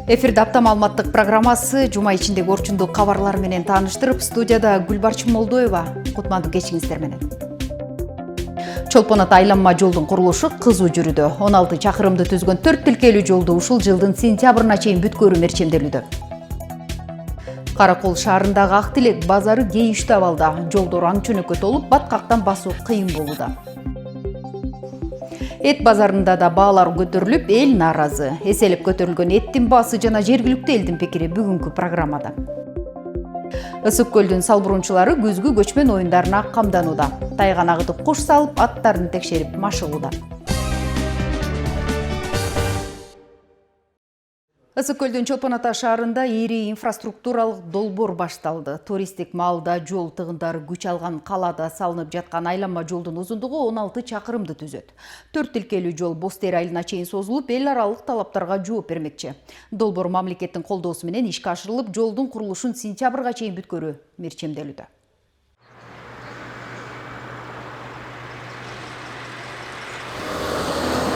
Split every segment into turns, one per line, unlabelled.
Эфирде апта маалыматтык программасы жума ичиндеги орчундук кабарлар менен тааныштырып, студияда Гүлбарчын Молдоева. Кутмандуу кечиңиздер менен. Чолпон ата айланма жолдун курулушу кызуу жүрүүдө. 16 чакырымды түзгөн 4 тилкелүү жолду ушул жылдын сентябрына чейин бүткөрүү мерчемделүүдө. Каракол шаарындагы Ак Тилек базары кейиштүү абалда. Жолдор аң чөнөккө толуп, баткактан басуу кыйын болууда. Эт базарында да баалар көтөрүлүп, эл нааразы. Эселеп көтөрүлгөн эттин баасы жана жергиликтүү элдин пикири бүгүнкү программада. Ысык көлдүн салбыруунчулары күзгү көчмөн оюндарына камданууда. Тайган агытып куш салып, аттарын текшерип машыгууда. Ысык көлдүн Чолпон ата шаарында ири инфраструктуралык долбоор башталды. Туристтик маалда жол тыгындары күч алган калада салынып жаткан айланма жолдун узундугу 16 чакырымды түзөт. 4 тилкелүү жол Бостери айылына чейин созулуп, эл аралык талаптарга жооп бермекчи. Долбоор мамлекеттин колдоосу менен ишке ашырылып, жолдун курулушун сентябрга чейин бүткөрүү мерчемделүүдө.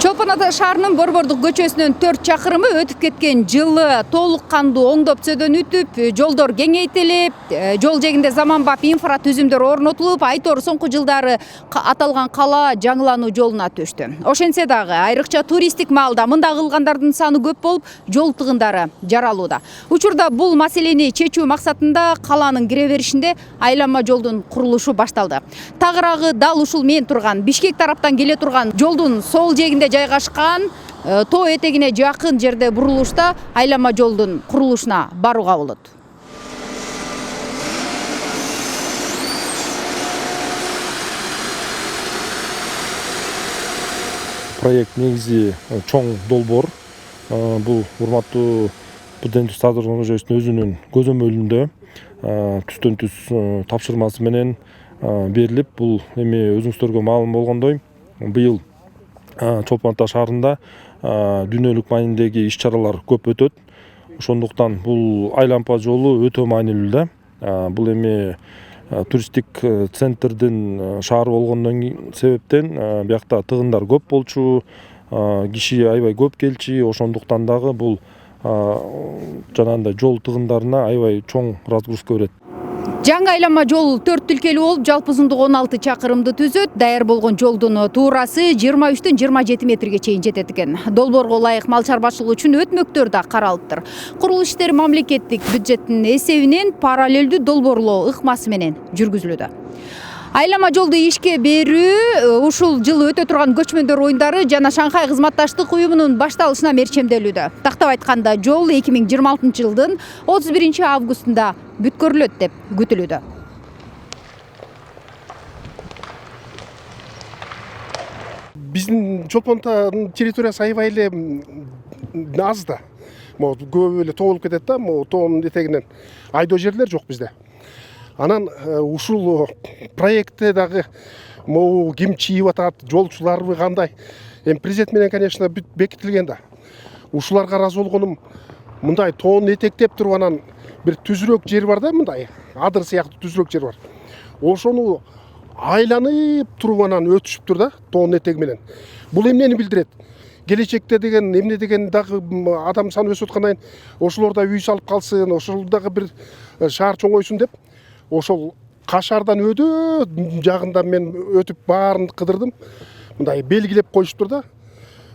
Чолпон ата шаарынын Борбордук көчөсүнүн 4 чакырымы өтүп кеткен жылы толук кандуу оңдоп сөдөн өтүп, жолдор кеңейтилип, жол жегинде заманбап инфра түзүмдөр орнотулуп, айтор соңку жылдары аталган кала жаңылануу жолуна төштү. Ошентсе дагы айрыкча туристтик маалда мында кылгандардын саны көп болуп, жол тыгындары жаралууда. Учурда бул маселени чечүү максатында каланын кире беришинде айланма жолдун курулушу башталды. Тагыраагы дал ушул мен турган Бишкек тараптан келе турган жолдун сол жегинде жайгашкан тоо этегине жакын жерде бурулушта айланма жолдун курулушуна барууга болот.
Проект негизи чоң долбоор. Бул урматтуу Президент Садыр Ожоевдун өзүнүн көзөмөлүндө түстөн түз тапшырмасы менен берилип, бул эми өзүңүздөргө маалым болгондой, быйыл Чолпон ата шаарында дүйнөлүк маанидеги иш-чаралар көп өтөт. Ошондуктан бул айланма жолу өтө маанилүү да. Бул эми туристтик центрдин шаар болгондон себептен биякта тыгындар көп болчу, киши аябай көп келчи. Ошондуктан дагы бул жанагындай жол тыгындарына аябай чоң разгрузка берет.
Жаңы айланма жол 4 тилкелүү болуп, жалпы узундугу 16 чакырымды түзөт. Даяр болгон жолдун туурасы 23-тен 27 метрге чейин жетет экен. Долбоорго ылайык мал чарбачылыгы үчүн өтмөктөр да каралыптыр. Курулуш иштери мамлекеттик бюджеттин эсебинен параллелдүү долбоорлоо ыкмасы менен жүргүзүлүүдө. Айланма жолду ишке берүү ушул жылы өтө турган көчмөндөр оюндары жана Шанхай кызматташтык уюмунун башталышына мерчемделүүдө. Тактап айтканда, жол 2026 жылдын 31 августунда бүткөрүлөт деп күтүлүүдө.
Биздин Чолпон атанын территориясы аябай эле аз да. Көп эле тоо болуп кетет да, тоонун этегинен айдоо жерлер жок бизде. Анан ушул проектте дагы ким чийип атат, жолчуларбы кандай. Президент менен, конечно, бекитилген да. Ушуларга ыраазы болгонум, мындай тоонун этектеп туруп анан бир түзүрөөк жер бар да, мындай адыр сыяктуу түзүрөөк жер бар. Ошону айланып туруп анан өтүшүптүр да, тоонун этеги менен. Бул эмнени билдирет? Келечекте деген эмне деген дагы адам саны өсүп аткандан кийин ошолорда үй салып калсын, ошол дагы бир шаар чоңойсун деп, ошол Кашардан өдө жагында мен өтүп баарын кыдырдым. Мындай белгилеп коюштур да.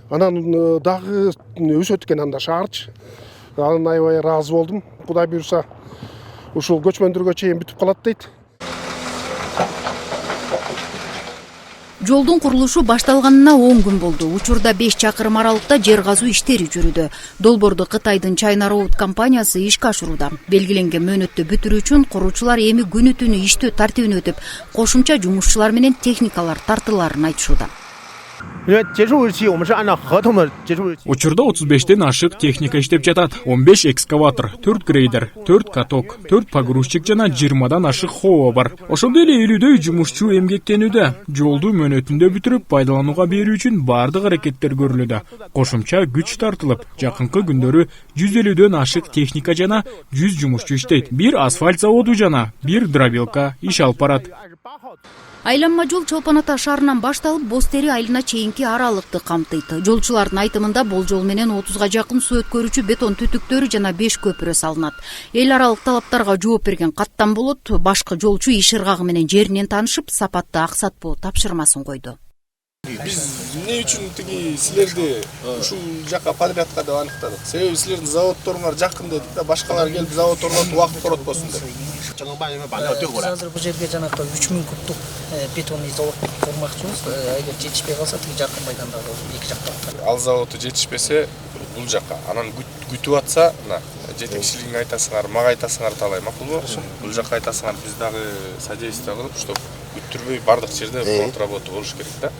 Анан дагы өсөт экен анда шаарчы. Анан аябай ыраазы болдум. Кудай буйруса ушул көчмөндөргө чейин бүтүп калат дейт.
Жолдун курулушу башталганына 10 күн болду. Учурда 5 чакырым аралыкта жер казуу иштери жүрүүдө. Долбоорду Кытайдын China Road компаниясы ишке ашырууда. Белгиленген мөөнөттө бүтүрүү үчүн куруучулар эми күнү түнү иштөө тартибине өтүп, кошумча жумушчулар менен техникалар тартыларын айтышууда.
Учурда 35-тен ашык техника иштеп жатат. 15 экскаватор, 4 грейдер, 4 каток, 4 погрузчик жана 20дан ашык хоо бар. Ошондой эле 50дөй жумушчу эмгектенүүдө. Жолду мөөнөтүндө бүтүрүп пайдаланууга берүү үчүн баардык аракеттер көрүлүүдө. Кошумча күч тартылып, жакынкы күндөрү 150дөн ашык техника жана 100 жумушчу иштейт. Бир асфальт заводу жана бир дробилка иш алып барат.
Айланма жол Чолпон Ата шаарынан башталып, Боз Тери айылына чейинки аралыкты камтыйт. Жолчулардын айтымында бул жол менен 30га жакын суу өткөрүүчү бетон түтүктөрү жана 5 көпүрө салынат. Эл аралык талаптарга жооп берген каттам болот. Башкы жолчу иш ыргагы менен жеринен таанышып, сапатты аксатпоо тапшырмасын койду.
Биз эмне үчүн тиги силерди ушул жакка подрядка деп аныктадык. Себеби силердин заводдоруңар жакын дедик да, башкалар келип завод орнотуп убакыт коротпосун деп.
Азыр бул жерге жанакы 3000 кубтук бетонный завод курмакчыбыз. Эгер жетишпей калса тиги жакын майданда эки жакта.
Ал заводу жетишпесе бул жакка анан күтүп атса, мына жетекчилигиңе айтасыңар, мага айтасыңар талай макулбу? Бул жакка айтасыңар, биз дагы содействие кылып, чтоб күттүрбөй бардык жерде контрработа болуш керек да.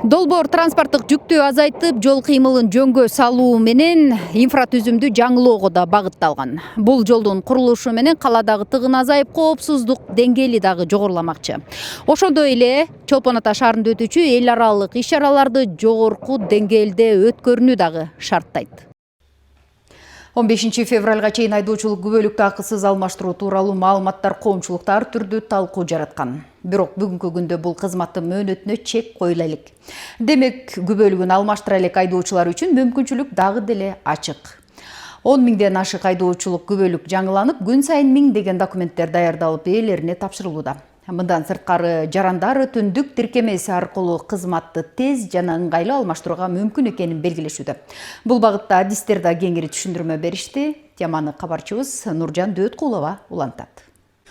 Долбоор транспорттук жүктү азайтып, жол кыймылын жөнгө салуу менен инфратүзүмдү жаңылоого да багытталган. Бул жолдун курулушу менен каладагы тыгын азайып, коопсуздук деңгээли дагы жогоруламакчы. Ошондой эле Чолпон Ата шаарында өтүүчү эл аралык иш-чараларды жогорку деңгээлде өткөрүүнү дагы шарттайт. 15 февралга чейин айдоочулук күбөлүктү акысыз алмаштыруу тууралуу маалыматтар коомчулукта ар түрдүү талкуу жараткан. Бирок бүгүнкү күндө бул кызматтын мөөнөтүнө чек коюла элек. Демек, күбөлүгүн алмаштыра элек айдоочулар үчүн мүмкүнчүлүк дагы деле ачык. 10 миңден ашык айдоочулук күбөлүк жаңыланып, күн сайын миңдеген документтер даярдалып ээлерине тапшырылууда. Мындан сырткары жарандар түндүк тиркемеси аркылуу кызматты тез жана ыңгайлуу алмаштырууга мүмкүн экенин белгилешүүдө. Бул багытта адистер да кеңири түшүндүрмө беришти. Теманы кабарчыбыз Нуржан Дөөткулова улантат.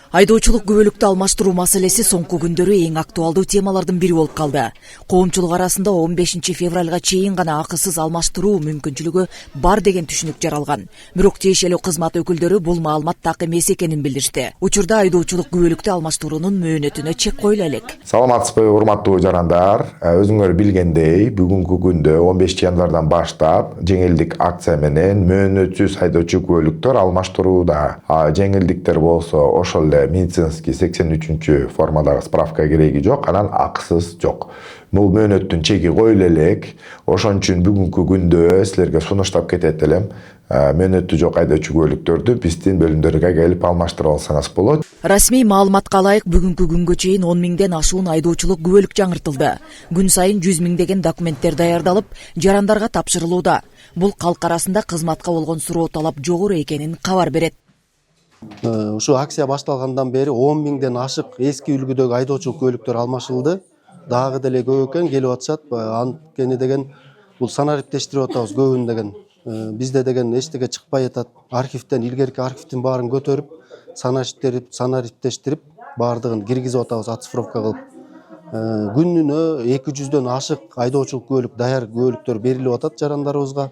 Айдоочулук күбөлүктү алмаштыруу маселеси соңку күндөрү эң актуалдуу темалардын бири болуп калды. Коомчулук арасында 15 февралга чейин гана акысыз алмаштыруу мүмкүнчүлүгү бар деген түшүнүк жаралган. Бирок тиешелүү кызмат өкүлдөрү бул маалымат так эмес экенин билдиришти. Учурда айдоочулук күбөлүктү алмаштыруунун мөөнөтүнө чек коюла элек.
Саламатсызбы, урматтуу жарандар. Өзүңөр билгендей, бүгүнкү күндө 15 январдан баштап жеңилдик акция менен мөөнөтсүз айдоочу күбөлүктөр алмаштырууда. Жеңилдиктер болсо ошол эле медицинский 83 формадагы справка кереги жок, анан акысыз жок. Бул мөөнөттүн чеги коюла элек. Ошон үчүн бүгүнкү күндө силерге сунуштап кетет элем. Мөөнөтү жок айдоочу күбөлүктөрдү биздин бөлүмдөргө келип алмаштырып алсаңыз болот.
Расмий маалыматка ылайык бүгүнкү күнгө чейин 10 миңден ашуун айдоочулук күбөлүк жаңыртылды. Күн сайын 100 миңдеген документтер даярдалып, жарандарга тапшырылууда. Бул калк арасында кызматка болгон суроо талап жогору экенин кабар берет.
Ушу акция башталгандан бери 10 миңден ашык эски үлгүдөгү айдоочулук күбөлүктөр алмашылды. Дагы деле көп экен келип атышат. Анткени деген бул санариптештирип атабыз көбүн деген. Бизде деген эчтеке чыкпай атат. Архивден илгерки архивдин баарын көтөрүп, санариптештирип, баардыгын киргизип атабыз оцифровка кылып. Күнүнө 200дөн ашык айдоочулук күбөлүк даяр күбөлүктөр берилип атат жарандарыбызга.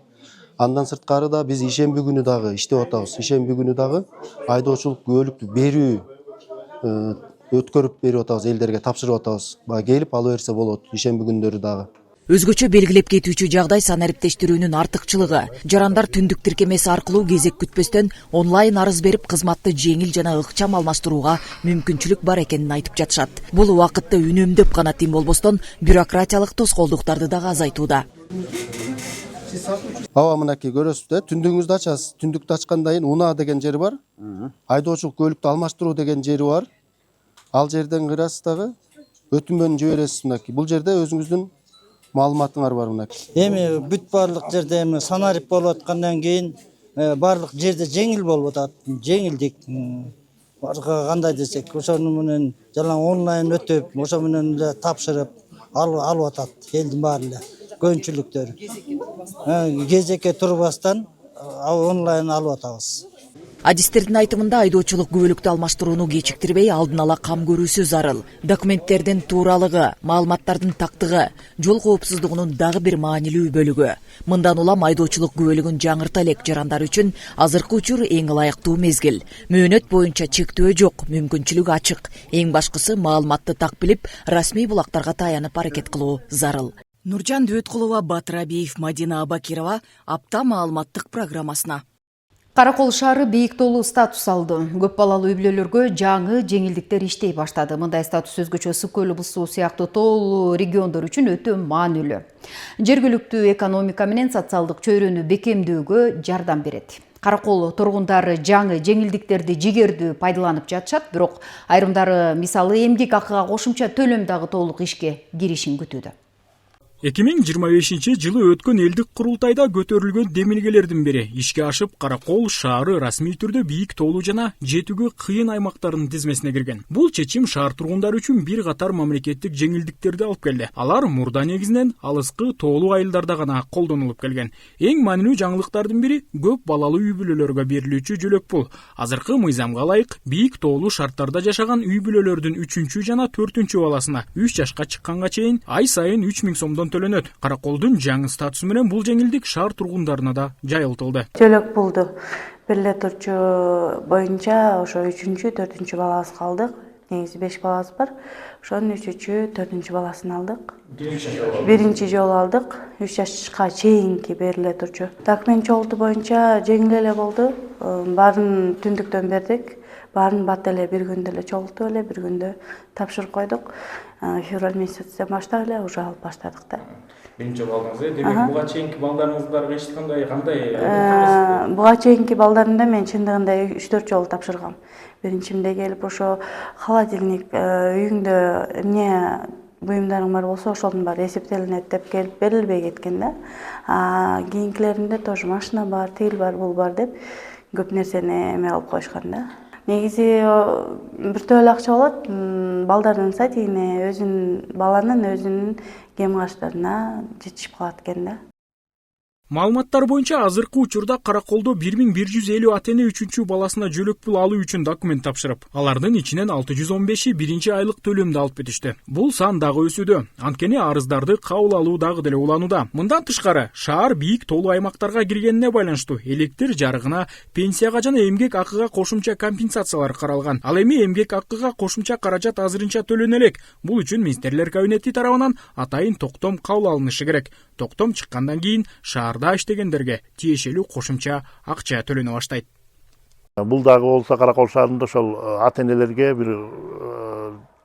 Андан сырткары да биз ишемби күнү дагы иштеп атабыз. Ишемби күнү дагы айдоочулук күбөлүктү берүү өткөрүп берип атабыз, элдерге тапшырып атабыз. Келип ала берсе болот ишемби күндөрү дагы.
Өзгөчө белгилеп кетүүчү жагдай санариптештирүүнүн артыкчылыгы. Жарандар түндүк тиркемеси аркылуу кезек күтпөстөн онлайн арыз берип кызматты жеңил жана ыкчам алмаштырууга мүмкүнчүлүк бар экенин айтып жатышат. Бул убакытты үнөмдөп гана тим болбостон бюрократиялык тоскоолдуктарды дагы азайтууда.
Мынакей көрөсүз, түндүгүңүздү ачасыз. Түндүктү ачкандан кийин унаа деген жери бар. Айдоочулук күбөлүктү алмаштыруу деген жери бар. Ал жерден кырасыз дагы өтүнмөнү жибересиз мынакей. Бул жерде өзүңүздүн маалыматыңар бар мынакей.
Эми бүт барлык жерде эми санарип болуп аткандан кийин барлык жерде жеңил болуп атат. Жеңилдик. Кандай десек, ошону менен жалаң онлайн өтүп, ошо менен эле тапшырып алып атат элдин баары эле. Көпчүлүктөр. Кезекке турбастан онлайн алып атабыз.
Адистердин айтымында айдоочулук күбөлүктү алмаштырууну кечиктирбей алдын ала кам көрүүсү зарыл. Документтердин тууралыгы, маалыматтардын тактыгы, жол коопсуздугунун дагы бир маанилүү бөлүгү. Мындан улам айдоочулук күбөлүгүн жаңырта элек жарандар үчүн азыркы учур эң ылайыктуу мезгил. Мөөнөт боюнча чектөө жок, мүмкүнчүлүк ачык. Эң башкысы маалыматты так билип, расмий булактарга таянып аракет кылуу зарыл. Нуржан Дөөткулова, Батыр Абиев, Мадина Абакирова апта маалыматтык программасына.
Каракол шаары бийик толуу статус алды. Көп балалуу үй бүлөлөргө жаңы жеңилдиктер иштей баштады. Мындай статус өзгөчө Ысык көлү Быз суу сыяктуу тоолуу региондор үчүн өтө маанилүү. Жергиликтүү экономика менен социалдык чөйрөнү бекемдөөгө жардам берет. Каракол тургундары жаңы жеңилдиктерди жигердүү пайдаланып жатышат, бирок айрымдары мисалы эмгек акыга кошумча төлөм дагы толук ишке киришин күтүүдө.
2025 жылы өткөн элдик курултайда көтөрүлгөн демилгелердин бири ишке ашып, Каракол шаары расмий түрдө бийик тоолуу жана жетүүгө кыйын аймактардын тизмесине кирген. Бул чечим шаар тургундары үчүн бир катар мамлекеттик жеңилдиктерди алып келди. Алар мурда негизинен алыскы тоолуу айылдарда гана колдонулуп келген. Эң маанилүү жаңылыктардын бири көп балалуу үй бүлөлөргө берилүүчү жөлөк пул. Азыркы мыйзамга ылайык бийик тоолуу шарттарда жашаган үй бүлөлөрдүн 3 жана 4 баласына 3 жашка чыкканга чейин ай сайын 3000 сомдон төлөнөт. Караколдун жаңы статусу менен бул жеңилдик шаар тургундарына да жайылтылды.
Жөлөк пулду бир турчу боюнча ошо 3-4 балабызга алдык. Негизи 5 балабыз бар. Ошонун 3-4 баласын алдык. Биринчи жолу алдык. 3 жашка чейинки бериле турчу. Документ чогултуу боюнча жеңил эле болду. Баарын түндүктөн бердик. Баарын бат эле бир күндө эле чогултуп эле бир күндө тапшырып койдук. Февраль месяцинен баштап эле уже алып баштадык да.
Биринчи балдарыңыз, демек буга чейинки балдарыңыздарга эч кандай
буга чейинки балдарымда мен чындыгында 3-4 жолу тапшыргам. Биринчимде келип ошо холодильник үйүңдө эмне буюмдарың бар болсо ошонун баары эсептелинет деп келип берилбей кеткен да. Кийинкилеринде тоже машина бар, тил бар, бул бар деп көп нерсени эме кылып коюшкан да. Негизи бир төлөй акча болот, балдардын сатигине баланын өзүнүн кем каштарына жетишип калат экен да.
Маалыматтар боюнча азыркы учурда Караколдо 1150 ата-эне 3 баласына жөлөк пул алуу үчүн документ тапшырып, алардын ичинен 615 биринчи айлык төлөмдү алып кетишти. Бул сан дагы өсүүдө. Анткени арыздарды кабыл алуу дагы деле уланууда. Мындан тышкары, шаар бийик тоолуу аймактарга киргенине байланыштуу электр жарыгына, пенсияга жана эмгек акыга кошумча компенсациялар каралган. Ал эми эмгек акыга кошумча каражат азырынча төлөнө элек. Бул үчүн министрлер кабинети тарабынан атайын токтом кабыл алынышы керек. Токтом чыккандан кийин шаарда иштегендерге тиешелүү кошумча акча төлөнө баштайт.
Бул дагы болсо Каракол шаарында ошол ата-энелерге бир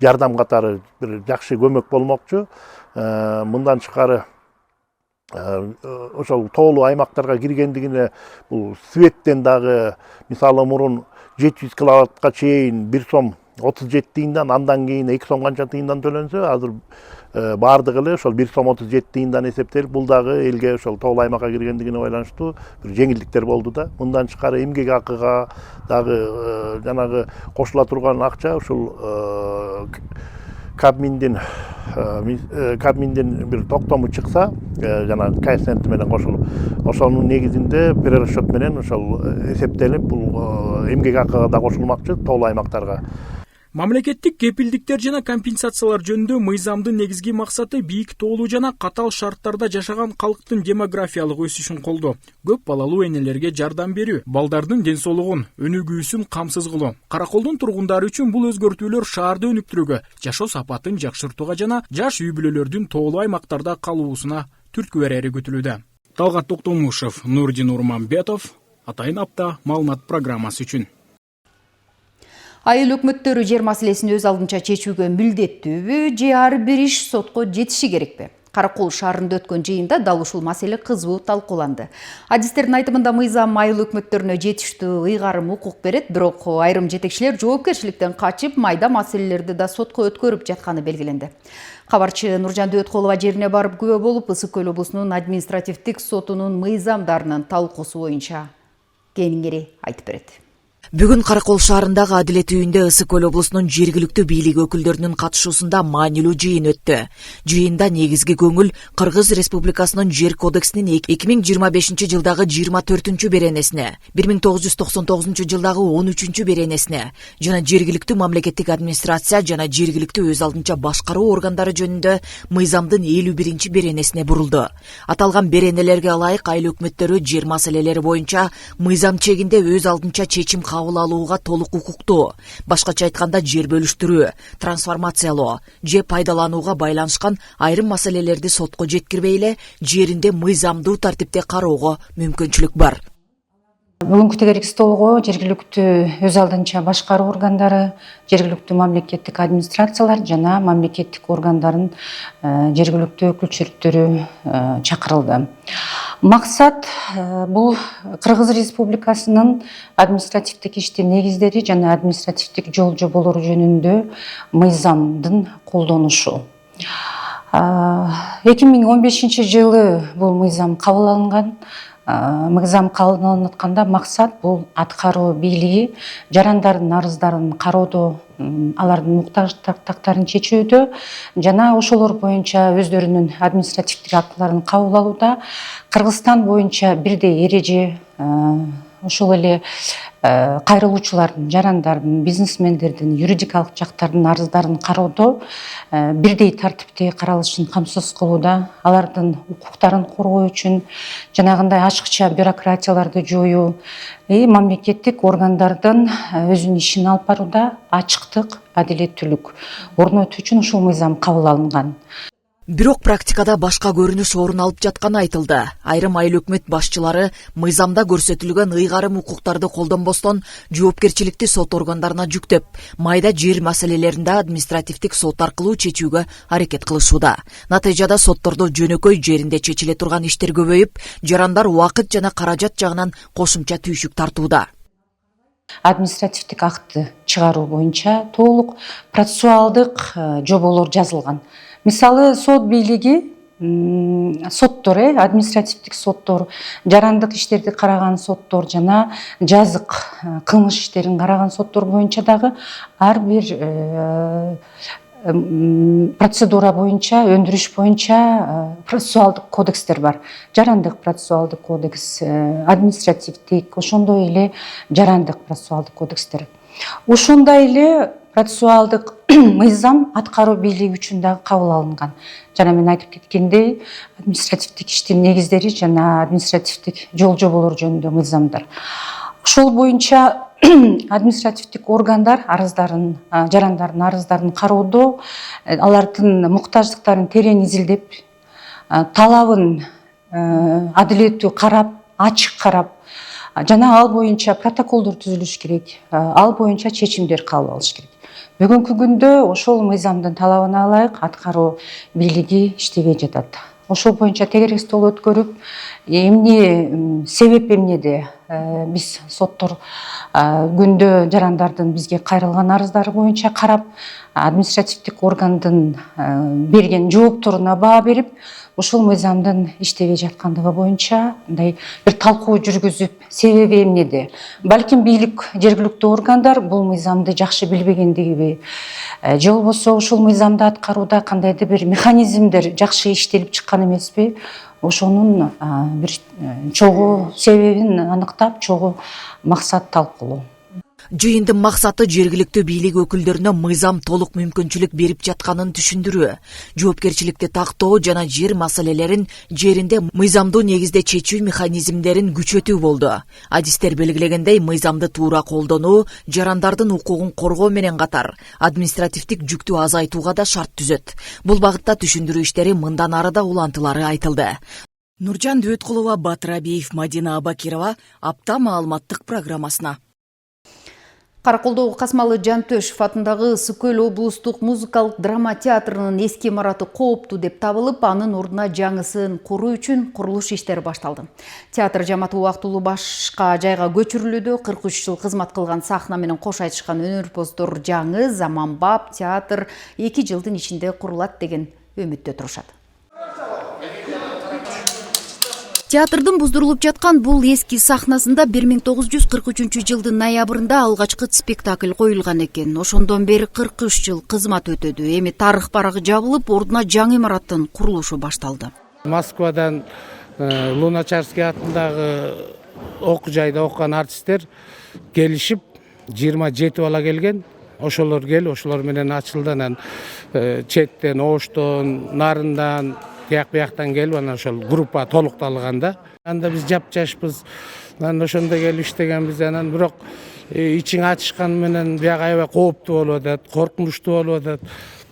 жардам катары бир жакшы көмөк болмокчу. Мындан тышкары ошол тоолуу аймактарга киргендигине бул светтен дагы мисалы мурун 700 киловаттка чейин 1 сом 37 тыйындан, андан кийин 2 сом канча тыйындан төлөнсө, азыр бардыгы эле ошол 1 сом 37 тыйындан эсептелип, бул дагы элге ошол тоолуу аймакка киргендигине байланыштуу бир жеңилдиктер болду да. Мындан тышкары эмгек акыга дагы жанагы кошула турган акча ушул Кабминдин бир токтому чыкса, жана коэффициенти менен кошулуп, ошонун негизинде перерасчет менен ошол эсептелип, бул эмгек акыга да кошулмакчы тоолуу аймактарга.
Мамлекеттик кепилдиктер жана компенсациялар жөнүндө мыйзамдын негизги максаты бийик тоолуу жана катаал шарттарда жашаган калктын демографиялык өсүшүн колдоо, көп балалуу энелерге жардам берүү, балдардын ден соолугун, өнүгүүсүн камсыз кылуу. Караколдун тургундары үчүн бул өзгөртүүлөр шаарды өнүктүрүүгө, жашоо сапатын жакшыртууга жана жаш үй бүлөлөрдүн тоолуу аймактарда калуусуна түрткү берери күтүлүүдө. Талгат Токтомушев, Нурдин Урманбетов, Атайын апта маалымат программасы үчүн.
Айыл өкмөттөрү жер маселесин өз алдынча чечүүгө милдеттүүбү же ар бир иш сотко жетиши керекпи? Каракол шаарында өткөн жыйында дал ушул маселе кызуу талкууланды. Адистердин айтымында мыйзам айыл өкмөттөрүнө жетиштүү ыйгарым укук берет, бирок айрым жетекчилер жоопкерчиликтен качып, майда маселелерди да сотко өткөрүп жатканы белгиленди. Кабарчы Нуржан Дөөткулова жерине барып күбө болуп, Ысык көл облусунун административдик сотунун мыйзамдарынын талкуусу боюнча кеңири айтып берет.
Бүгүн Каракол шаарындагы Адилет үйүндө Ысык көл облусунун жергиликтүү бийлик өкүлдөрүнүн катышуусунда маанилүү жыйын өттү. Жыйында негизги көңүл Кыргыз Республикасынын жер кодексинин 2025 жылдагы 24 беренесине, 1999 жылдагы 13 беренесине жана жергиликтүү мамлекеттик администрация жана жергиликтүү өз алдынча башкаруу органдары жөнүндө мыйзамдын 51 беренесине бурулду. Аталган беренелерге ылайык айыл өкмөттөрү жер маселелери боюнча мыйзам чегинде өз алдынча чечим кабыл алууга толук укуктуу. Башкача айтканда, жер бөлүштүрүү, трансформациялоо же пайдаланууга байланышкан айрым маселелерди сотко жеткирбей эле жеринде мыйзамдуу тартипте кароого мүмкүнчүлүк бар.
Бүгүнкү тегерек столго жергиликтүү өз алдынча башкаруу органдары, жергиликтүү мамлекеттик администрациялар жана мамлекеттик органдардын жергиликтүү өкүлчүлүктөрү чакырылды. Максат бул Кыргыз Республикасынын административдик иштин негиздери жана административдик жол жоболору жөнүндө мыйзамдын колдонушу. 2015 жылы бул мыйзам кабыл алынган. Мыйзам кабыл алынып атканда максат бул аткаруу бийлиги жарандардын арыздарын кароодо, алардын муктаждыктарын чечүүдө жана ошолор боюнча өздөрүнүн административдик актыларын кабыл алууда Кыргызстан боюнча бирдей эреже, ошол эле кайрылуучулардын, жарандардын, бизнесмендердин, юридикалык жактардын арыздарын кароодо бирдей тартипте каралышын камсыз кылууда, алардын укуктарын коргоо үчүн жанагындай ачыкча бюрократияларды жоюу, мамлекеттик органдардын өзүнүн ишин алып барууда ачыктык, адилеттүүлүк орнотуу үчүн ушул мыйзам кабыл алынган.
Бирок практикада башка көрүнүш орун алып жатканы айтылды. Айрым айыл өкмөт башчылары мыйзамда көрсөтүлгөн ыйгарым укуктарды колдонбостон жоопкерчиликти сот органдарына жүктөп, майда жер маселелеринде административдик сот аркылуу чечүүгө аракет кылышууда. Натыйжада соттордо жөнөкөй жеринде чечиле турган иштер көбөйүп, жарандар убакыт жана каражат жагынан кошумча түйшүк тартууда.
Административдик акты чыгаруу боюнча толук процессуалдык жоболор жазылган. Мисалы сот бийлиги, соттор, административдик соттор, жарандык иштерди караган соттор жана жазык кылмыш иштерин караган соттор боюнча дагы ар бир процедура боюнча, өндүрүш боюнча процессуалдык кодекстер бар. Жарандык процессуалдык кодекс, административдик, ошондой эле жарандык процессуалдык кодекстер. Ошондой эле процессуалдык мыйзам аткаруу бийлиги үчүн дагы кабыл алынган. Жана мен айтып кеткендей, административдик иштин негиздери жана административдик жол жоболору жөнүндө мыйзамдар. Ошол боюнча административдик органдар арыздарын, жарандардын арыздарын кароодо, алардын муктаждыктарын терең изилдеп, талабын адилеттүү карап, ачык карап, жана ал боюнча протоколдор түзүлүш керек, ал боюнча чечимдер кабыл алыш керек. Бүгүнкү күндө ошол мыйзамдын талабына ылайык аткаруу бийлиги иштебей жатат. Ошол боюнча тегерестол өткөрүп, эмне себеп эмнеде биз соттор күндө жарандардын бизге кайрылган арыздары боюнча карап, административдик органдын берген жоопторуна баа берип, ошол мыйзамдын иштебей жаткандыгы боюнча мындай бир талкуу жүргүзүп, себеби эмнеде? Балким бийлик, жергиликтүү органдар бул мыйзамды жакшы билбегендиги, же болбосо ушул мыйзамды аткарууда кандайдыр бир механизмдер жакшы иштелип чыккан эмеспи? Ошонун бир чогуу себебин аныктап, чогуу максат талкуулоо.
Жыйындын максаты жергиликтүү бийлик өкүлдөрүнө мыйзам толук мүмкүнчүлүк берип жатканын түшүндүрүү, жоопкерчиликти тактоо жана жер маселелерин жеринде мыйзамдуу негизде чечүү механизмдерин күчөтүү болду. Адистер белгилегендей, мыйзамды туура колдонуу жарандардын укугун коргоо менен катар административдик жүктү азайтууга да шарт түзөт. Бул багытта түшүндүрүү иштери мындан ары да улантылары айтылды. Нуржан Дөткулова, Батыр Абиев, Мадина Абакирова, апта маалыматтык программасына.
Караколдогу Касмалы Жантөшев атындагы Ысык Көл облустук музыкалык драма театрынын эски имараты кооптуу деп табылып, анын ордуна жаңысын куруу үчүн курулуш иштери башталды. Театр жамааты убактылуу башка жайга көчүрүлүүдө. 43 жыл кызмат кылган сахна менен кош айтышкан өнөрпоздор жаңы заманбап театр 2 жылдын ичинде курулат деген үмүттө турушат. Театрдын буздурулуп жаткан бул эски сахнасында 1943 жылдын ноябрында алгачкы спектакль коюлган экен. Ошондон бери 43 жыл кызмат өтөдү. Эми тарых барагы жабылып, ордуна жаңы имараттын курулушу башталды.
Москвадан Луначарский атындагы окуу жайда окуган артисттер келишип 27 бала келген. Ошолор ошолор менен ачылды. Анан четтен, Оштон, Нарындан, бияктан келип, анан ошол группа толукталганда, анда биз жапжашпыз. Анан ошондо келип иштегенбиз. Анан бирок ичиң ачышкан менен бияга аябай кооптуу болуп атат, коркунучтуу болуп атат.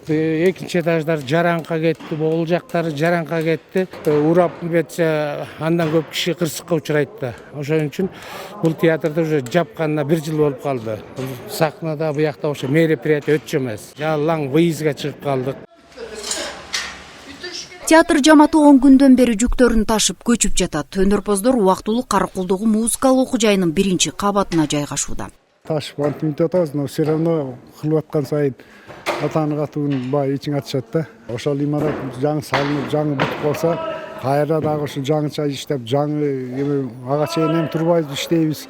Экинчи этаждар жараңка кетти, бул жактары жараңка кетти. Урап кетсе, андан көп киши кырсыкка учурайт да. Ошон үчүн бул театрды уже жапканына 1 жыл болуп калды. Сахнада буякта ошо мероприятие өтчү эмес. Жалаң выездга чыгып калдык.
Театр жаматы 10 күндөн бери жүктөрүн ташып көчүп жатат. Өнөрпоздор убактылуу Караколдогу музыкалык окуу жайынын 1-кабатына жайгашууда.
Ташып антимит атабыз, но все равно кылып аткан сайын атаны катуун баы ичиң атышат да. Ошол имарат жаңы салынып, жаңы бүтүп калса, кайра дагы ушу жаңыча иштеп, жаңы ага чейин эми турбайбыз, иштейбиз.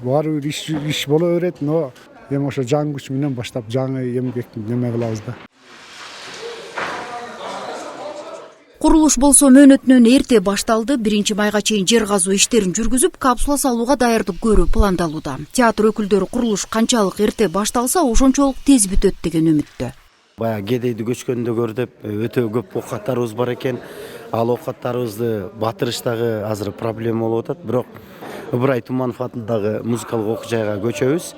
Баары бир иш боло берет, но эми ошо жаңы күч менен баштап жаңы эмгекти неме кылабыз да.
Курулуш болсо мөөнөтүнөн эрте башталды. 1-майга чейин жер казуу иштерин жүргүзүп, капсула салууга даярдык көрүү пландалууда. Театр өкүлдөрү курулуш канчалык эрте башталса, ошончолук тез бүтөт деген үмүттө.
Баягы Гедейди көчкөндө көрдөп, өтө көп окаттарыбыз бар экен. Ал окаттарыбызды батырыштагы азыр проблема болуп атат. Бирок Ыбырай Туманов атындагы музыкалык окуу жайга көчөбүз.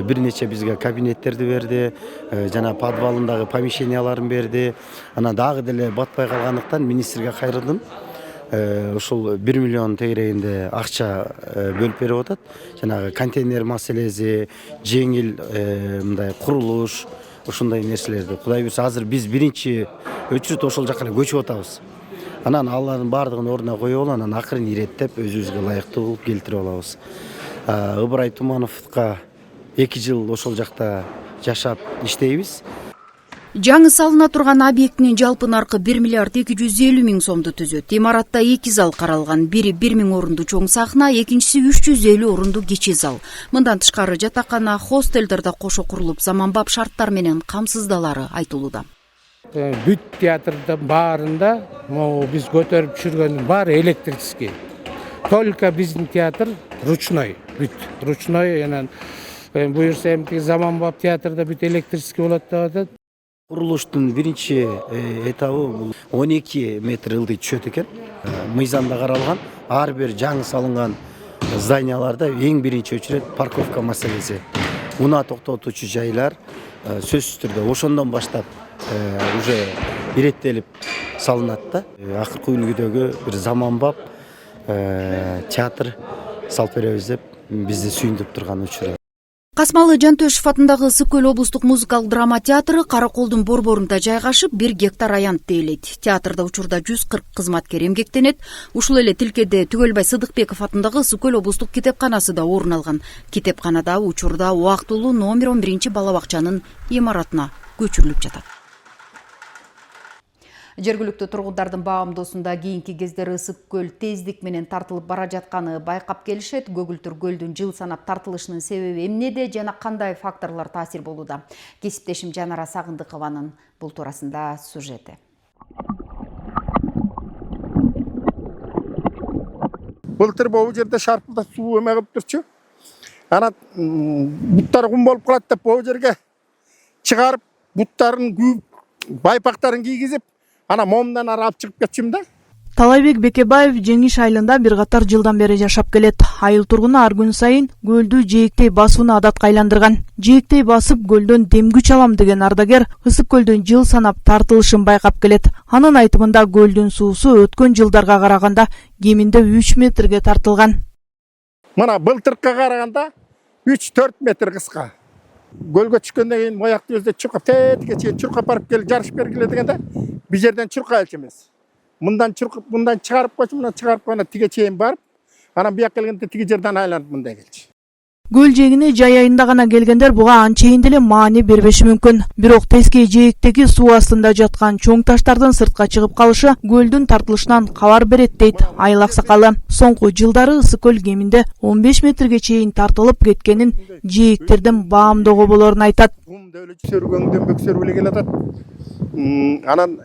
Бир нече бизге кабинеттерди берди, жана подвалындагы помещенияларын берди. Ана дагы деле батпай калгандыктан министрге кайрылдым. Ушул 1 миллион тегерегинде акча бөлүп берип атат. Жанагы контейнер маселеси, жеңил мындай курулуш, ушундай нерселерди. Кудай буйрса азыр биз 1-очередь ошол жака көчүп атабыз. Анан алардын бардыгын ордуна коюп алып, анан акырын иреттеп өзүбүзгө ылайыктуу кылып келтирип алабыз. Ыбырай Тумановго 2 жыл ошол жакта жашап иштейбиз.
Жаңы салына турган объектинин жалпы наркы 1 миллиард 250 миң сомду түзөт. Имаратта 2 зал каралган. Бири 1000 орунду чоң сахна, экинчиси 350 орунду кичи зал. Мындан тышкары жатакана, хостелдер да кошо курулуп, заманбап шарттар менен камсыздалары айтылууда.
Бүт театрдын баарында биз көтөрүп түшүргөндүн баары электрический. Только биздин театр ручной, бүт ручной. Анан буюрса эмки заманбап театрда бүт электрический болот деп атат.
Курулуштун биринчи этабы бул 12 метр ылдый түшөт экен. Мыйзамда каралган ар бир жаңы салынган зданияларда эң биринчи очередь парковка маселеси. Унаа токтотуучу жайлар сөзсүз түрдө ошондон баштап уже иреттелип салынат да. Акыркы үлгүдөгү бир заманбап театр салып беребиз деп бизди сүйүндүрүп турган учуру.
Касмалы Жантөшев атындагы Ысык-Көл облустук музыкалык драма театры Караколдун борборунда жайгашып, 1 гектар аянт тейлейт. Театрда учурда 140 кызматкер эмгектенет. Ушул эле тилкеде Түгөлбай Сыдыкбеков атындагы Ысык-Көл облустук китепканасы да орун алган. Китепканада учурда убактылуу номер 11 балабакчанын имаратына көчүрүлүп жатат.
Жергиликтүү тургундардын баамдоосунда кийинки кездери Ысык-Көл тездик менен тартылып бара жатканы байкап келишет. Көгүлтүр көлдүн жыл санап тартылышынын себеби эмнеде жана кандай факторлор таасир болууда? Кесиптешим Жанара Сагындыкованын бул туурасында сюжети.
Былтыр бул жерде шарпылдап суу эме кылып турчу. Анан буттар кум болуп калат деп бул жерге чыгарып, буттарын күйүп, байпактарын кийгизип, ана момундан ары алып чыгып кетчүм да.
Талайбек Бекебаев Жеңиш айылында бир катар жылдан бери жашап келет. Айыл тургуну ар күн сайын көлдү жээктей басууну адатка айландырган. Жээктей басып көлдөн дем күч алам деген ардагер Ысык-Көлдүн жыл санап тартылышын байкап келет. Анын айтымында көлдүн суусу өткөн жылдарга караганда кеминде 3 метрге тартылган.
Мына былтыркка караганда 3-4 метр кыска. Көлгө түшкөндөн кийин моякты өздөй чуркап, тетиге чейин чуркап барып келип жарыш бергиле дегенде, бир жерден чуркайлчу эмес. Мындан чуркап, мындан чыгарып койчу, мындан чыгарып койгондо тиге чейин барып, анан бияка келгенде тиги жерден айланып мындай келчү.
Көл жээгине жай айында гана келгендер буга анчейин деле маани бербеши мүмкүн. Бирок тескей жээктеги суу астында жаткан чоң таштардын сыртка чыгып калышы көлдүн тартылышынан кабар берет дейт айыл аксакалы. Соңку жылдары Ысык-Көл кеминде 15 метрге чейин тартылып кеткенин жээктердин баамдоого болорун айтат.
Сөргөңдөн бөксөрүп эле келатат. Анан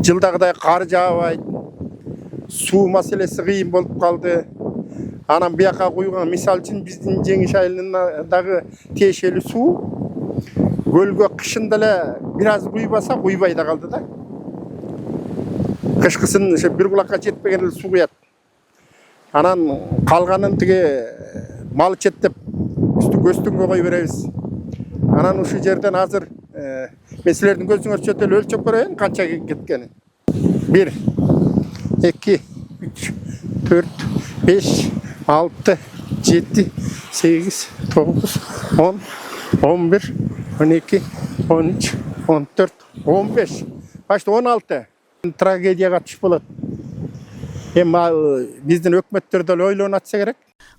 жылдагыдай кар жаабайт. Суу маселеси кыйын болуп калды. Анан бияка куйган, мисалы үчүн биздин Жеңиш айылындагы тиешелүү суу көлгө кышында эле бир аз куйбаса куйбай да калды да. Кышкысын ошо бир кулакка жетпеген эле суу куят. Анан калганын тиги мал четтеп көстүнгө кой беребиз. Анан ушул жерден азыр мен силердин көзүңөрчө эле өлчөп көрөйүн канча кеткенин. 1 2 3 4 5 6 7 8 9 10 11 12 13 14 15 başta 16
Tragediyaga түшүп болот. Эми биздин өкмөттөр деле ойлонуп атса керек.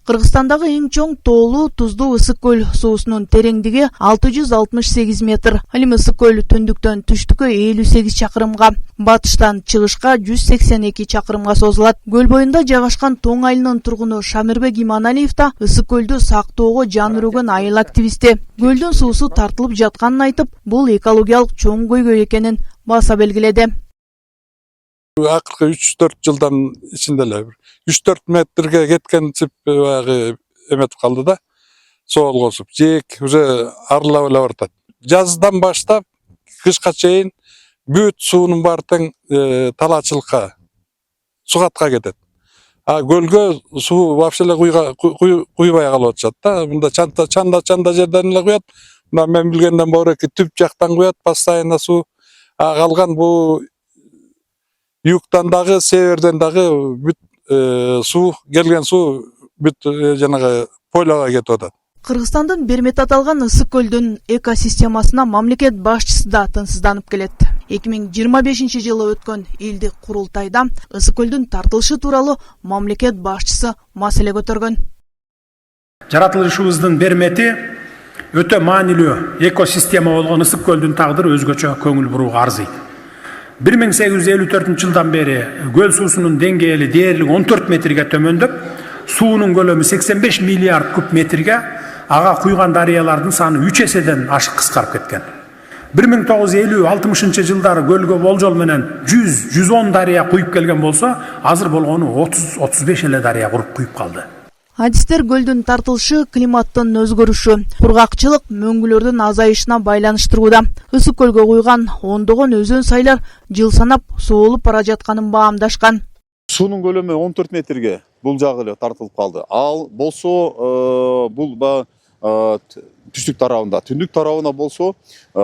Кыргызстандагы эң чоң тоолуу туздуу ысык көл суусунун тереңдиги 668 метр. Ал эми ысык көл түндүктөн түштүккө 58 чакырымга, батыштан чыгышка 182 чакырымга созулат. Көл боюнда жайгашкан Тоң айылынын тургуну Шамирбек Иманалиев да ысык көлдү сактоого жан үргөн айыл активисти. Көлдүн суусу тартылып жатканын айтып, бул экологиялык чоң көйгөй экенин баса белгиледи.
Акыркы 3-4 жылдан ичинде эле 3-4 метрге кеткенчип эметип калды да. Соолгосуп, жээк уже арылап эле баратат. Жаздан баштап кышка чейин бүт суунун баары тең талаачылыкка, сугатка кетет. А көлгө суу вообще эле куйбай калып атышат да. Мында чанда жерден эле куят. Мына мен билгенден бореки түп жактан куят, постоянно суу. Калган бу югтан дагы, северден дагы бүт суу, келген суу бүт жанагы пойлага кетип атат.
Кыргызстандын Бермет аталган ысык көлдүн экосистемасына мамлекет башчысы да тынчсызданып келет. 2025 жылы өткөн элдик курултайда ысык көлдүн тартылышы тууралуу мамлекет башчысы маселе көтөргөн.
Жаратылышыбыздын Бермети өтө маанилүү экосистема болгон ысык көлдүн тагдыры өзгөчө көңүл бурууга арзыйт. 1854 жылдан бери көл суусунун деңгээли дээрлик 14 метрге төмөндөп, суунун көлөмү 85 миллиард куб метрге, ага куйган дарыялардын саны 3 эседен ашык кыскарып кеткен. 1950-60 жылдары көлгө болжол менен 100-110 дарыя куюп келген болсо, азыр болгону 30-35 эле дарыя куруп куюп калды.
Адистер көлдүн тартылышы климаттын өзгөрүшү, кургакчылык мөңгүлөрдүн азайышына байланыштырууда. Ысык көлгө куйган ондогон өзөн сайлар жыл санап соолуп бара жатканын баамдашкан.
Суунун көлөмү 14 метрге бул жагы эле тартылып калды. Ал болсо бул түштүк тарабында, түндүк тарабына болсо,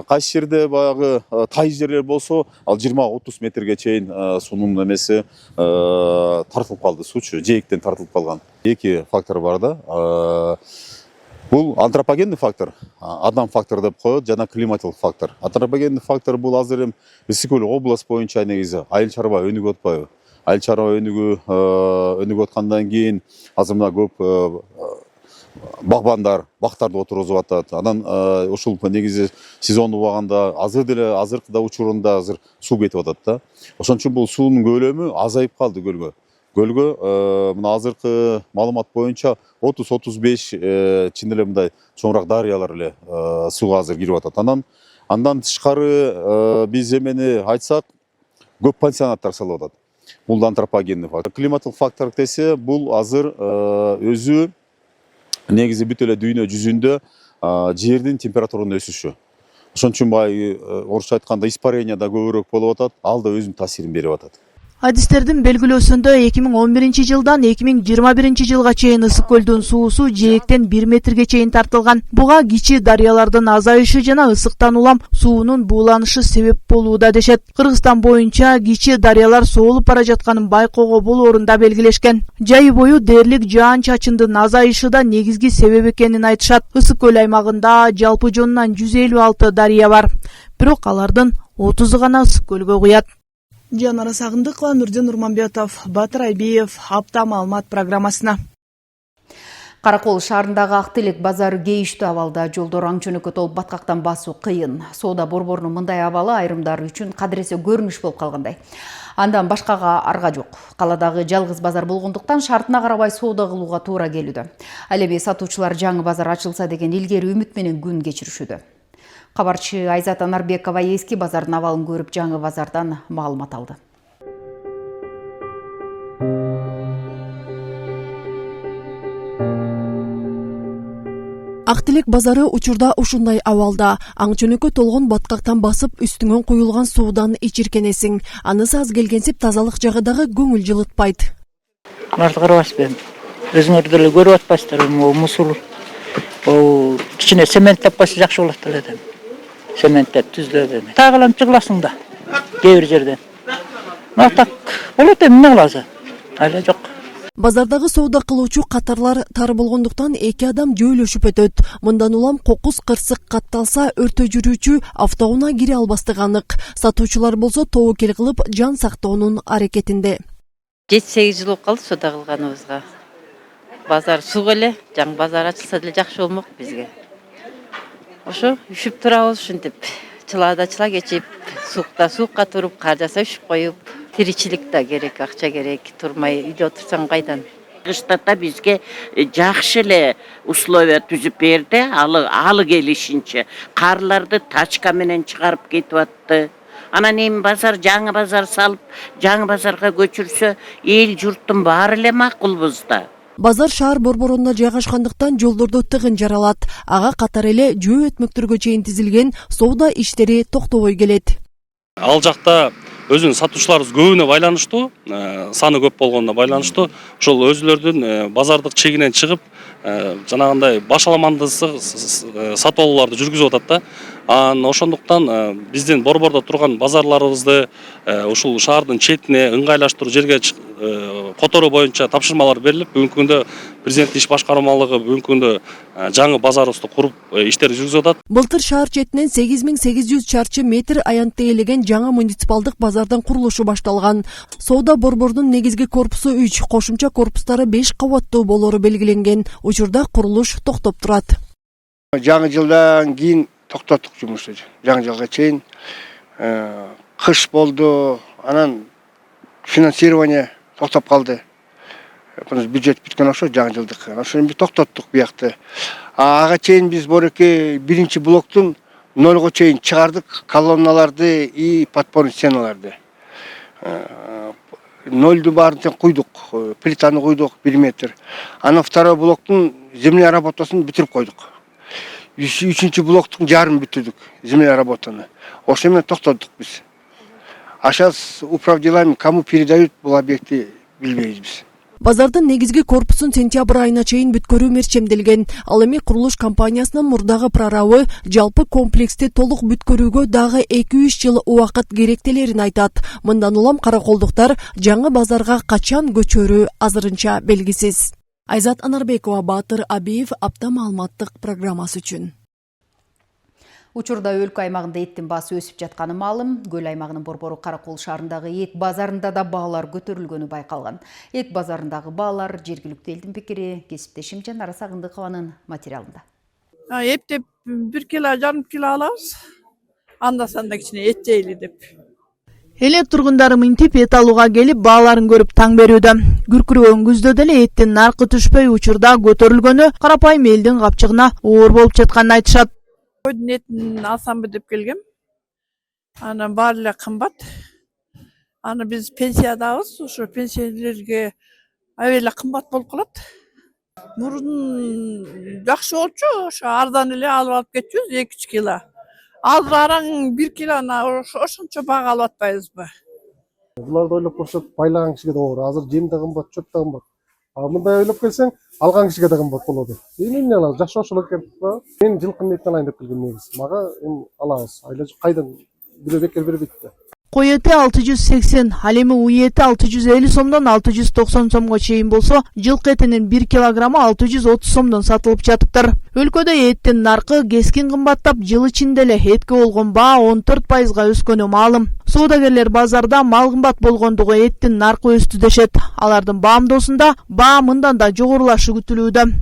кайсы жерде баягы тай жерлер болсо, ал 20-30 метрге чейин суунун эмеси тартылып калды, суучу жээктен тартылып калган. Эки фактор бар да. Бул антропогендик фактор, адам фактор деп коет, жана климатикалык фактор. Антропогендик фактор бул азыр эми ысык көл область боюнча негизи айыл чарба өнүгүп атпайбы? Айыл чарба өнүгүп аткандан кийин азыр мына көп багбандар, бактарды отургузуп атат. Анан ушул негизи сезон убагында азыркыда учурунда азыр суу кетип атат да. Ошон үчүн бул суунун көлөмү азайып калды көлгө. Көлгө мына азыркы маалымат боюнча 30-35 чын эле мындай чоңураак дарыялар эле сууга азыр кирип атат. Андан тышкары биз эмени айтсак, көп пансионаттар салып атат. Бул да антропогендик фактор. Климаттык фактор десе, бул азыр өзү негизи бүт эле дүйнө жүзүндө жердин температурунун өсүшү. Ошон үчүн бай орусча айтканда испарение да көбүрөөк болуп атат, ал да өзүнүн таасирин берип атат.
Адистердин белгилөөсүндө 2011 жылдан 2021 жылга чейин ысык көлдүн суусу жээктен 1 метрге чейин тартылган. Буга кичи дарыялардын азайышы жана ысыктан улам суунун бууланышы себеп болууда дешет. Кыргызстан боюнча кичи дарыялар соолуп бара жатканын байкоого бул орунда белгилешкен. Жай бою дээрлик жаан-чачындын азайышы да негизги себеп экенин айтышат. Ысык көл аймагында жалпы жонунан 156 дарыя бар. Бирок алардын 30 гана ысык көлгө куят. Жанара Сагындыкова, Нурдин Нурманбетов, Батыр Айбиев, Апта маалымат программасына.
Каракол шаарындагы Актилек базары кейиштүү абалда, жолдор аң-чөнөккө толуп баткактан басуу кыйын. Соода борборунун мындай абалы айрымдар үчүн кадыресе көрүнүш болуп калгандай. Андан башкага арга жок. Каладагы жалгыз базар болгондуктан шартына карабай соода кылууга туура келүүдө. Ал эми сатуучулар жаңы базар ачылса деген илгери үмүт менен күн кечиришүүдө. Кабарчы Айзат Анарбекова эски базардын абалын көрүп, жаңы базардан маалымат алды.
Актилек базары учурда ушундай абалда. Аң-чөнөккө толгон баткактан басып, үстүңөн куюлган суудан ичиркенесиң. Анысы аз келгенсип тазалык жагы дагы көңүл жылытпайт.
Аларды карабайсызбы? Өзүңөр деле көрүп атпайсыздар, мусул. Кичине цементтеп койсо жакшы болот эле. Цементтеп түзлөп. Тагылам чыгыласың да. Кээ бир жерден. Так болот эми, эмне кыласың? Айла жок.
Базардагы соода кылуучу катарлар тар болгондуктан эки адам жөйлөшүп өтөт. Мындан улам кокус кырсык катталса өртө жүрүүчү автоунаа кире албастыгы анык. Сатуучулар болсо тобокел кылып жан сактоонун аракетинде.
7-8 жыл болуп калды соода кылганыбызга. Базар сук эле, жаңы базар ачылса деле жакшы болмок бизге. Ошо үшүп турабыз ушинтип. Чылада чыла кечип, сукта сукка туруп, кар жаса үшүп коюп, тиричилик да керек, акча керек, турмай үйдө отурсаң кайдан.
Кыштата бизге жакшы эле условия түзүп берди, алы келишинче. Карларды тачка менен чыгарып кетип атты. Анан эми базар, жаңы базар салып, жаңы базарга көчүрсө, эл журттун баары эле макулбуз да.
Базар шаар борборуна жайгашкандыктан жолдордо тыгын жаралат. Ага катар эле жөө өтмөктөргө чейин тизилген соода иштери токтобой келет.
Ал жакта өзүнүн сатуучуларыбыз көбүнө байланыштуу, саны көп болгонуна байланыштуу. Ошол өзүлөрдүн базардык чегинен чыгып, жанагындай башаламандысы сатып алууларды жүргүзүп атат да. Ошондуктан биздин борбордо турган базарларыбызды ушул шаардын четине ыңгайлаштыруу, жерге которуу боюнча тапшырмалар берилип, бүгүнкү күндө президент иш башкармалыгы бүгүнкү күндө жаңы базарыбызды куруп иштерди жүргүзүп атат.
Былтыр шаар четинен 8800 чарчы метр аянтты ээлеген жаңы муниципалдык базардын курулушу башталган. Соода борбордун негизги корпусу 3, кошумча корпустары 5 кабаттуу болору белгиленген. Учурда курулуш токтоп турат.
Жаңы жылдан кийин токтоттук жумушту. Жаңы жылга чейин кыш болду, анан финансирование токтоп калды. Бюджет бүткөн ошо жаңы жылдык. Ошону биз токтоттук биякты. Ага чейин биз борки биринчи блоктун нолго чейин чыгардык колонналарды и подпорный стеналарды. Нолду баарын куйдук, плитаны куйдук 1 метр. Анан второй блоктун земля работасын бүтүрүп койдук. Үчүнчү блоктун жарым бүтүрдүк земля работаны. Ошо менен токтодук биз. А сейчас управделами кому передают бул объекти билбейбиз биз.
Базардын негизги корпусун сентябрь айына чейин бүткөрүү мерчемделген. Ал эми курулуш компаниясынын мурдагы прорабы жалпы комплексти толук бүткөрүүгө дагы 2-3 жыл убакыт керектелерин айтат. Мындан улам караколдуктар жаңы базарга качан көчөрү азырынча белгисиз. Айзат Анарбекова, Батыр Абиев, апта маалыматтык программасы үчүн.
Учурда өлкө аймагында эттин баасы өсүп жатканы маалым. Көл аймагынын борбору Каракол шаарындагы эт базарында да баалар көтөрүлгөнү байкалган. Эт базарындагы баалар жергиликтүү элдин пикири. Кесиптешим Жанара Сагындыкованын материалында.
Эптеп 1,5 кило алабыз. Анда санда кичине эт жейли деп.
Элек тургундары мынтип эт алууга келип бааларын көрүп таң берүүдө. Күркүрөгөн күздө деле эттин наркы түшпөй учурда көтөрүлгөнү карапайым элдин капчыгына оор болуп жатканын айтышат.
Койдун этин алсамбы деп келгем. Анан баары эле кымбат. Аны биз пенсиядабыз, ошо пенсиялерге аябай кымбат болуп калат. Мурун жакшы болчу, ошо арзан эле алып кетчүбүз 2-3 кило. Азыр араң 1 килона ошончо бага алып атпайбызбы?
Буларды ойлоп көрсөк, байлаган кишиге да оор. Азыр жем да кымбат, чөп да кымбат. Мындай ойлоп келсең, алган кишиге да кымбат болот. Эмне алабыз? Жакшы ошол экен. Мен жылкынын этин алайын деп келгем негиз. Мага алабыз. Айла кайдан бирөө бекер бербейт да.
Кой эти 680, ал эми уй эти 650 сомдон 690 сомго чейин болсо, жылкы этинин 1 килограммы 630 сомдон сатылып жатыптыр. Өлкөдө эттин наркы кескин кымбаттап, жыл ичинде эле этке болгон баа 14%га өскөнү маалым. Соодагерлер базарда мал кымбат болгондугу эттин наркы өстү дешет. Алардын баамдоосунда баа мындан да жогорулашы күтүлүүдө.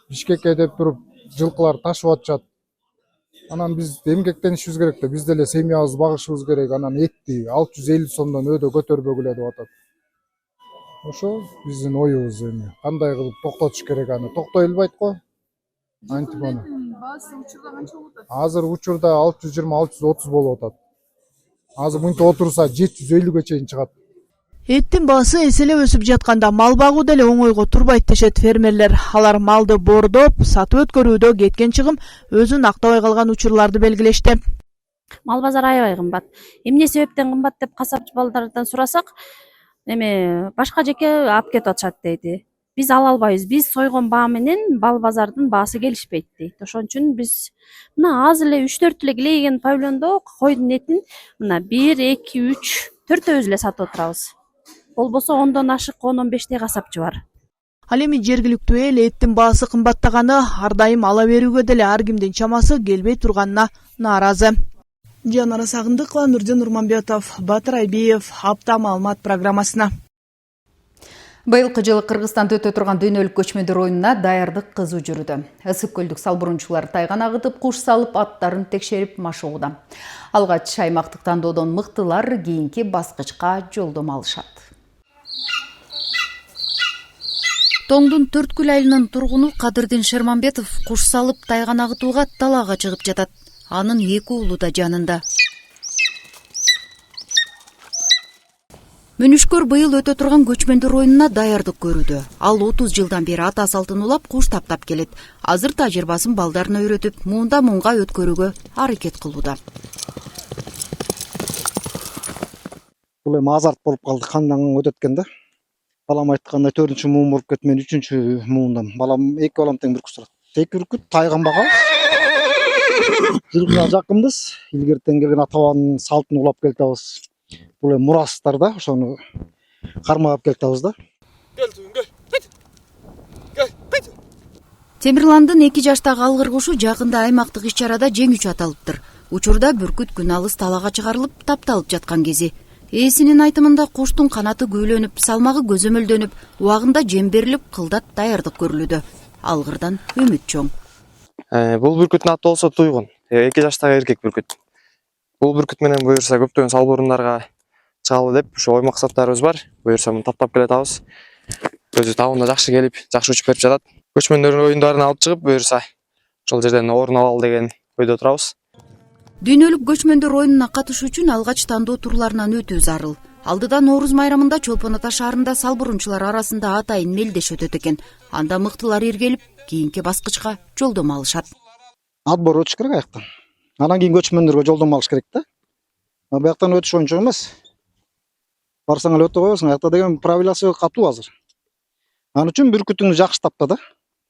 Бишкекке деп туруп жылкылар ташып атышат. Анан биз эмгектенишибиз керек да, биз деле семьябызды багышыбыз керек. Анан этти 650 сомдон өдө көтөрбөгүлө деп атат. Ошо биздин оюбуз эми. Кандай кылып токтотуш керек аны? Токтой элбайт го. Антип аны.
Баасы учурда канча болуп атат?
Азыр учурда 620-630 болуп атат. Азыр мынтип отурса 750ге чейин чыгат.
Эттин баасы эселеп өсүп жатканда мал багуу деле оңойго турбайт дешет фермерлер. Алар малды бордоп, сатып өткөрүүдө кеткен чыгым өзүн актабай калган учурларды белгилешти.
Мал базары аябай кымбат. Эмне себептен кымбат деп касапчы балдардан сурасак, эми башка жеке алып кетип атышат дейди. Биз ала албайбыз. Биз сойгон баа менен бал базардын баасы келишпейт дейт. Ошон үчүн биз мына аз эле 3-4 эле килейген павильондо койдун этин мына 1, 2, 3, 4 эле сатып отурабыз. болбосо 10дон ашык 10-15 касапчы бар.
Ал эми жергиликтүү эл эттин баасы кымбаттаганы ар дайым ала берүүгө деле ар кимдин чамасы келбей турганына нааразы. Жанара Сагындыкова, Нурдин Нурманбетов, Батыр Айбиев, Апта маалымат программасына.
Быйылкы жылы Кыргызстанда өтө турган дүйнөлүк көчмөндөр оюнуна даярдык кызуу жүрүүдө. Ысык көлдүк салбурунчулар тайган агытып, куш салып, аттарын текшерип машыгууда. Алгач аймактык тандоодон мыктылар кийинки баскычка жолдомо алышат. Тоңдун Төрткүл айылынын тургуну Кадырдин Шерманбетов куш салып тайган агытууга талаага чыгып жатат. Анын 2 уулу да жанында. Мүнүшкөр быйыл өтө турган көчмөндөр оюнуна даярдык көрүүдө. Ал 30 жылдан бери ата салтын улап куш таптап келет. Азыр тажрыйбасын балдарына үйрөтүп, муунда муунга өткөрүүгө аракет кылууда.
Бул эми азарт болуп калды, кандан өтөт экен да. Балам айткандай 4-чү муун болуп кетти, мен 3-чү муундам. Балам 2 балам тең бүркүт сурат. 2 бүркүт тайган бага. Жылга жакынбыз. Илгертен келген ата-бабанын салтын улап келатабыз. Бул эми мурастар да, ошону кармап келатабыз да.
Темирландын 2 жаштагы алгыр кушу жакында аймактык иш-чарада жеңүүчү аталыптыр. Учурда бүркүт күн алыс талаага чыгарылып, тапталып жаткан кези. Ээсинин айтымында куштун канаты көйлөнүп, салмагы көзөмөлдөнүп, убагында жем берилип, кылдат даярдык көрүлүүдө. Алгырдан үмүт чоң.
Бул бүркүттүн аты болсо Туйгун. 2 жаштагы эркек бүркүт. Бул бүркүт менен буюрса көптөгөн салбурундарга чыгалы деп ошо ой максаттарыбыз бар. Буюрса муну таптап келатабыз. Өзү табында жакшы келип, жакшы учуп берип жатат. Көчмөндөр оюндарын алып чыгып, буюрса ошол жерден орун алалы деген ойдо турабыз.
Дүйнөлүк көчмөндөр оюнуна катышуу үчүн алгач тандоо турларынан өтүү зарыл. Алдыда Нооруз майрамында Чолпон Ата шаарында салбурунчулар арасында атайын мелдеш өтөт экен. Анда мыктылар иргелип, кийинки баскычка жолдомо алышат.
Отбор өтүш керек аяктан. Анан кийин көчмөндөргө жолдомо алыш керек да. Бияктан өтүш оңчо эмес. Барсаң эле өтө койбосуң, аякта деген правиласы катуу азыр. Анын үчүн бүркүтүңдү жакшы тапта да,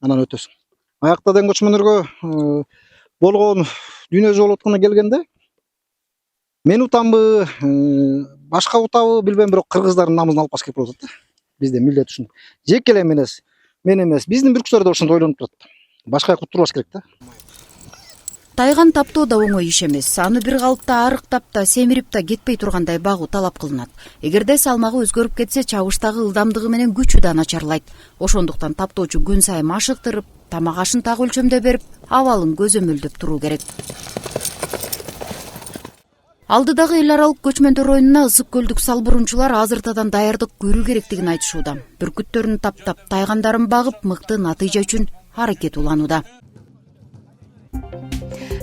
анан өтөсүң. Аякта деген көчмөндөргө болгон дүйнө жүзү болуп атканда келгенде мен утамбы, башка утабы билбейм, бирок кыргыздардын намысын алып баш керек болуп атат да. Бизде милдет үчүн. Жеке эле мен эмес, биздин бүркүттөр да ошондой ойлонуп турат. Башка куттурбаш керек да.
Тайган таптоо да оңой иш эмес. Аны бир калыпта арыктап да, семирип да кетпей тургандай багуу талап кылынат. Эгерде салмагы өзгөрүп кетсе, чабыштагы ылдамдыгы менен күчү да начарлайт. Ошондуктан таптоочу күн сайын машыктырып, тамак ашын так өлчөмдө берип, абалын көзөмөлдөп туруу керек. Алдыдагы эл аралык көчмөндөр оюнуна ысык көлдүк салбурунчулар азыртадан даярдык көрүү керектигин айтышууда. Бүркүттөрүн таптап, тайгандарын багып, мыкты натыйжа үчүн аракет уланууда.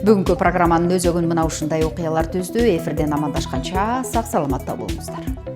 Бүгүнкү программанын өзөгүн мына ушундай окуялар түздү. Эфирден амандашканча сак саламатта болуңуздар.